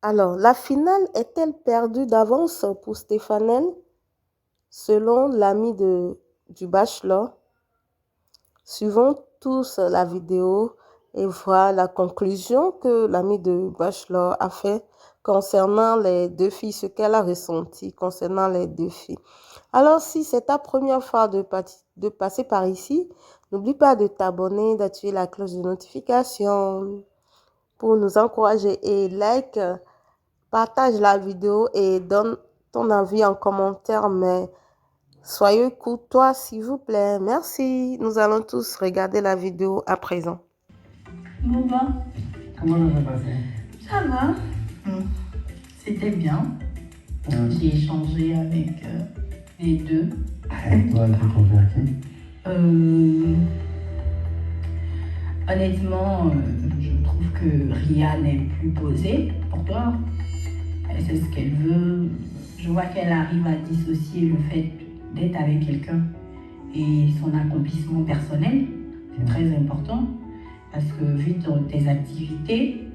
Alors, la finale est-elle perdue d'avance pour Stéphanel? Selon l'ami du bachelor, suivons tous la vidéo et voir la conclusion que l'ami de bachelor a fait concernant les deux filles, ce qu'elle a ressenti concernant les deux filles. Alors, si c'est ta première fois de passer par ici, n'oublie pas de t'abonner, d'activer la cloche de notification pour nous encourager et like, partage la vidéo et donne ton avis en commentaire, mais soyez courtois s'il vous plaît. Merci. Nous allons tous regarder la vidéo à présent. Boba, Comment ça s'est passé? ça va. C'était bien. J'ai échangé avec les deux. Toi, t'es converti? Honnêtement, je trouve que Ria n'est plus posée pour toi. Elle sait ce qu'elle veut. Je vois qu'elle arrive à dissocier le fait d'être avec quelqu'un et son accomplissement personnel. C'est très important parce que vu tes activités,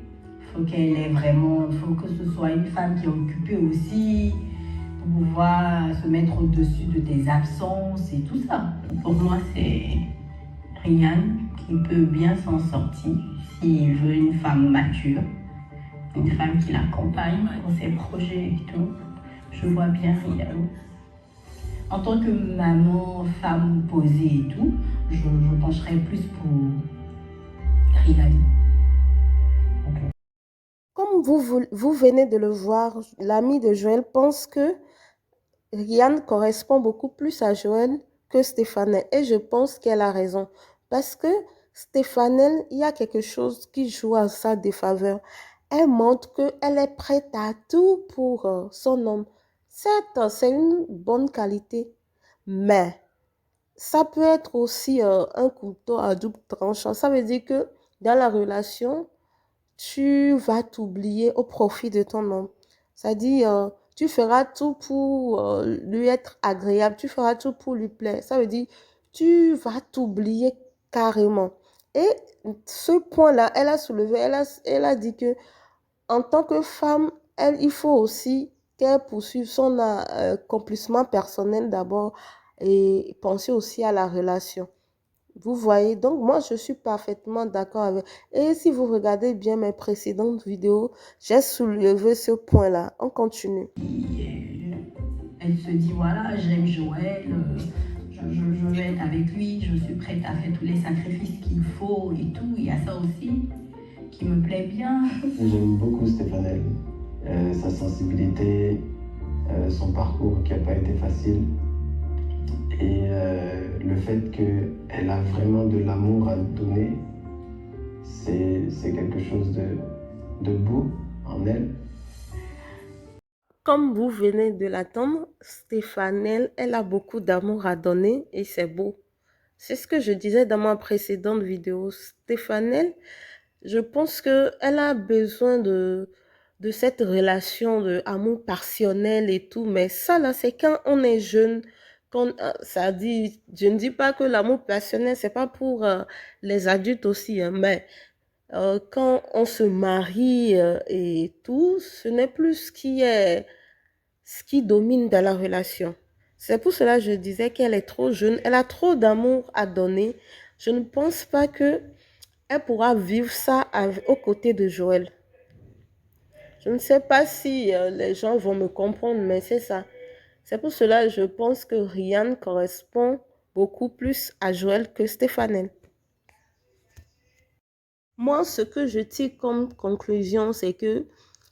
faut qu'elle ait vraiment, faut que ce soit une femme qui est occupée aussi pour pouvoir se mettre au-dessus de tes absences et tout ça. Pour moi, c'est Ryan qui peut bien s'en sortir s'il veut une femme mature, une femme qui l'accompagne dans ses projets et tout. Je vois bien Ryan. En tant que maman, femme posée et tout, je pencherais plus pour Ryan. Comme vous venez de le voir, l'ami de Joël pense que Ryan correspond beaucoup plus à Joël que Stéphanel. Et je pense qu'elle a raison. Parce que Stéphanel, il y a quelque chose qui joue à sa défaveur. Elle montre qu'elle est prête à tout pour son homme. Certes, c'est une bonne qualité, mais ça peut être aussi un couteau à double tranchant. Ça veut dire que dans la relation, tu vas t'oublier au profit de ton homme. C'est-à-dire, tu feras tout pour lui être agréable, tu feras tout pour lui plaire. Ça veut dire, tu vas t'oublier carrément. Et ce point-là, elle a soulevé, elle a dit que en tant que femme, il faut aussi qu'elle poursuive son accomplissement personnel d'abord et penser aussi à la relation. Vous voyez, donc moi je suis parfaitement d'accord avec. Et si vous regardez bien mes précédentes vidéos, j'ai soulevé ce point-là. On continue. Elle se dit voilà, j'aime Joël, je vais être avec lui, je suis prête à faire tous les sacrifices qu'il faut et tout. Il y a ça aussi qui me plaît bien. J'aime beaucoup Stéphanel, sa sensibilité, son parcours qui n'a pas été facile et le fait qu'elle a vraiment de l'amour à donner, c'est quelque chose de beau en elle. Comme vous venez de l'attendre, Stéphanel, elle a beaucoup d'amour à donner et c'est beau. C'est ce que je disais dans ma précédente vidéo. Stéphanel, je pense qu'elle a besoin de cette relation d'amour passionnel et tout. Mais ça, là, c'est quand on est jeune. Ça dit, je ne dis pas que l'amour passionnel, c'est pas pour les adultes aussi. Hein, mais quand on se marie et tout, ce n'est plus ce qui domine dans la relation. C'est pour cela que je disais qu'elle est trop jeune. Elle a trop d'amour à donner. Je ne pense pas que elle pourra vivre ça aux côtés de Joël. Je ne sais pas si les gens vont me comprendre, mais c'est ça. C'est pour cela que je pense que Ryan correspond beaucoup plus à Joël que Stéphanel. Moi, ce que je tire comme conclusion, c'est que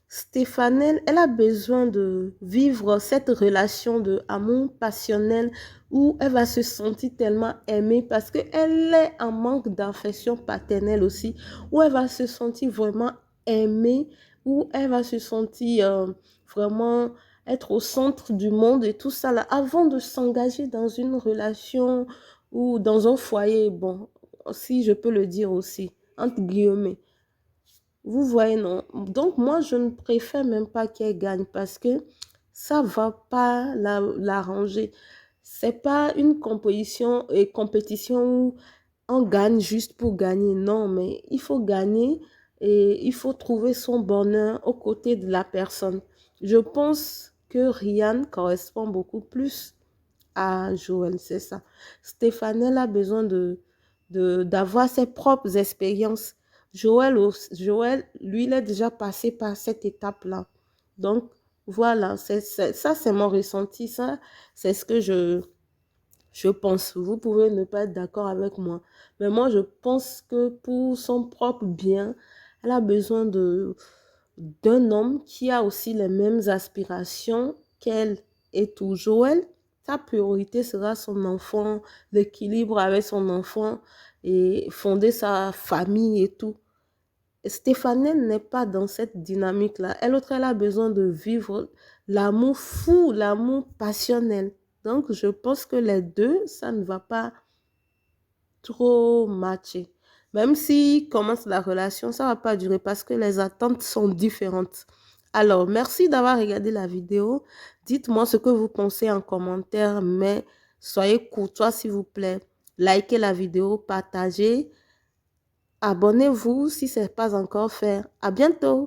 Stéphanel, elle a besoin de vivre cette relation d'amour passionnel où elle va se sentir tellement aimée parce qu'elle est en manque d'affection paternelle aussi, où elle va se sentir vraiment aimée, où elle va se sentir vraiment être au centre du monde et tout ça là, avant de s'engager dans une relation ou dans un foyer, bon, si je peux le dire aussi, entre guillemets. Vous voyez, non? Donc, moi, je ne préfère même pas qu'elle gagne parce que ça ne va pas l'arranger. C'est pas une compétition où on gagne juste pour gagner. Non, mais il faut gagner et il faut trouver son bonheur aux côtés de la personne. Je pense que Ryan correspond beaucoup plus à Joël, c'est ça. Stéphanel a besoin d'avoir ses propres expériences. Joël, lui, il est déjà passé par cette étape-là. Donc, voilà, ça, c'est mon ressenti. Ça, c'est ce que je pense. Vous pouvez ne pas être d'accord avec moi. Mais moi, je pense que pour son propre bien, elle a besoin d'un homme qui a aussi les mêmes aspirations qu'elle et tout. Joël, sa priorité sera son enfant, l'équilibre avec son enfant et fonder sa famille et tout. Stéphanie n'est pas dans cette dynamique-là. Elle a besoin de vivre l'amour fou, l'amour passionnel. Donc, je pense que les deux, ça ne va pas trop matcher. Même si commence la relation, ça ne va pas durer parce que les attentes sont différentes. Alors, merci d'avoir regardé la vidéo. Dites-moi ce que vous pensez en commentaire, mais soyez courtois s'il vous plaît. Likez la vidéo, partagez. Abonnez-vous si ce n'est pas encore fait. À bientôt.